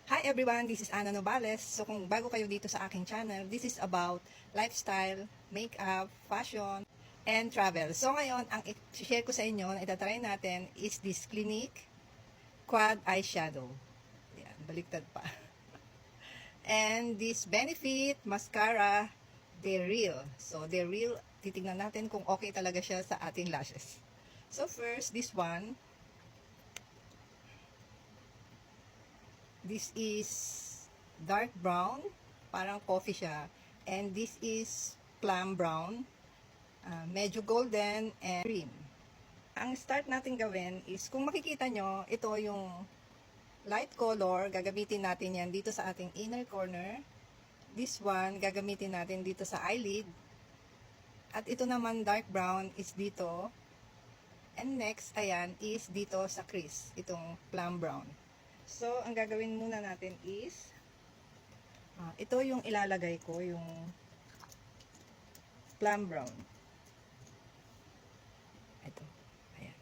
Hi everyone, this is Ana Novales. So kung bago kayo dito sa aking channel, this is about lifestyle, makeup, fashion, and travel. So ngayon, ang i-share ko sa inyo na itatry natin is this Clinique Quad Eyeshadow. Yan, baliktad pa. And this Benefit Mascara, They're Real. So They're Real, titignan natin kung okay talaga siya sa ating lashes. So first, this one. This is dark brown, parang coffee siya. And this is plum brown, medyo golden and cream. Ang start natin gawin is, kung makikita nyo, ito yung light color, gagamitin natin yan dito sa ating inner corner. This one, gagamitin natin dito sa eyelid. At ito naman, dark brown, is dito. And next, ayan, is dito sa crease, itong plum brown. So, ang gagawin muna natin is, ito yung ilalagay ko, yung plum brown. Ito. Ayan.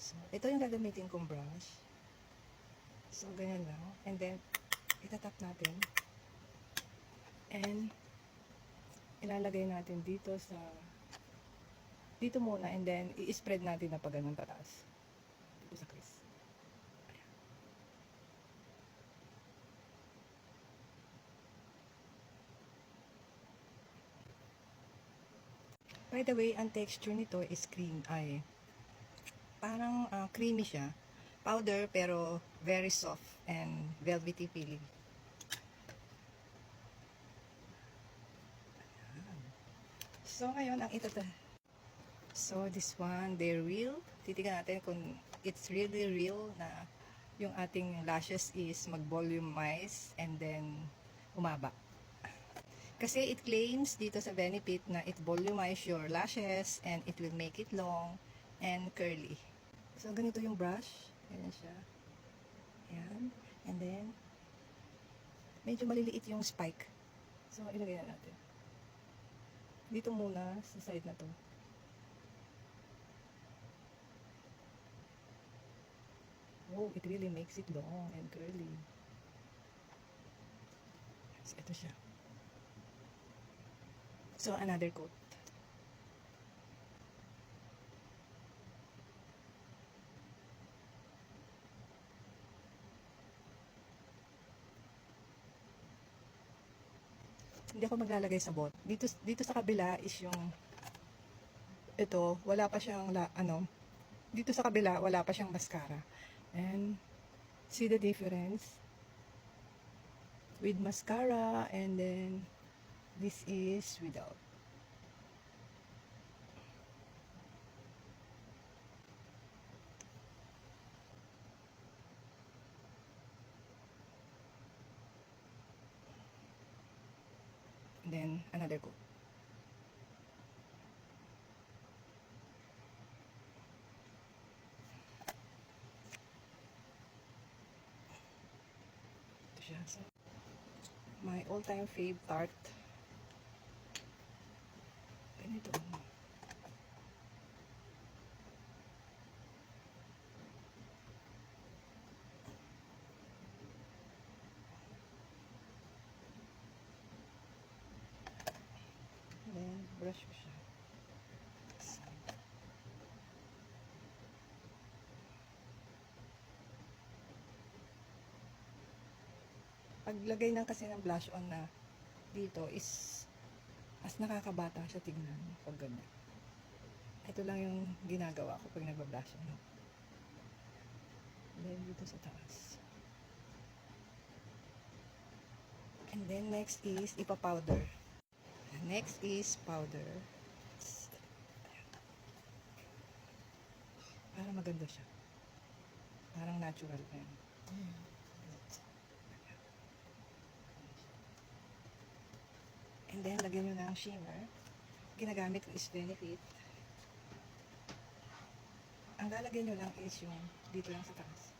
So, ito yung gagamitin kong brush. So, ganyan lang. And then, itatap natin. And, ilalagay natin dito sa, dito muna. And then, i-spread natin na pag ganun pataas. Dito sa crease. By the way, ang texture nito is cream ay parang creamy siya. Powder pero very soft and velvety feeling. So ngayon ang So this one, they're real. Titignan natin kung it's really real na yung ating lashes is mag-volumize and then umaba. Kasi it claims dito sa Benefit na it volumize your lashes and it will make it long and curly. So, ganito yung brush. Ganyan siya. Ayan. And then, medyo maliliit yung spike. So, ilagay na natin. Dito muna, sa side na to. Oh, it really makes it long and curly. So, ito siya. So, another coat. Hindi ako maglalagay sa bot. Dito sa kabila is yung ito, wala pa siyang dito sa kabila wala pa siyang mascara. And see the difference with mascara and then this is without. And then another coat. Ito siya. So, my all-time fave tart. Ganito. Then, brush ko siya. Paglagay ng kasi ng blush on na dito is mas nakakabata siya tignan pag ganyan. Ito lang yung ginagawa ko pag nagba-blush on. Then, dito sa taas. And then, next is ipa-powder. Next is powder. Para maganda siya. Parang natural pa yan. And then, lagyan nyo ng shimmer. Ginagamit ko is Benefit. Ang lalagyan nyo lang is yung dito lang sa taas.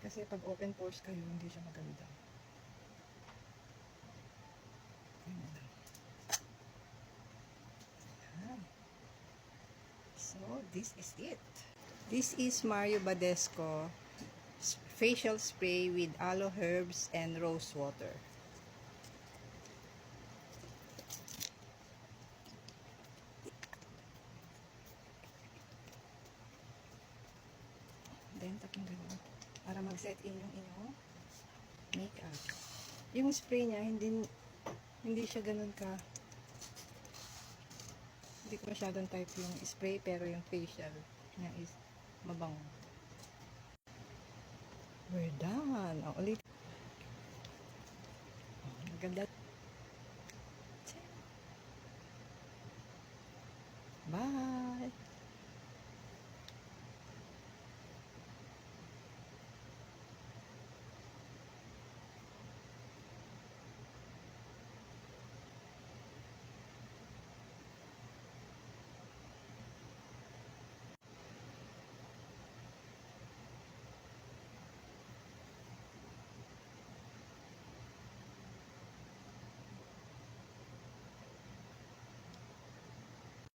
Kasi pag open pores kayo, hindi siya maganda. So, this is it. This is Mario Badescu facial spray with aloe herbs and rose water. Then, tapos ganun. Para mag-set in yung inyong makeup. Yung spray niya, hindi siya ganun ka. Hindi ko masyadong type yung spray, pero yung facial niya is mabango. We're done. O, ulit. Maganda.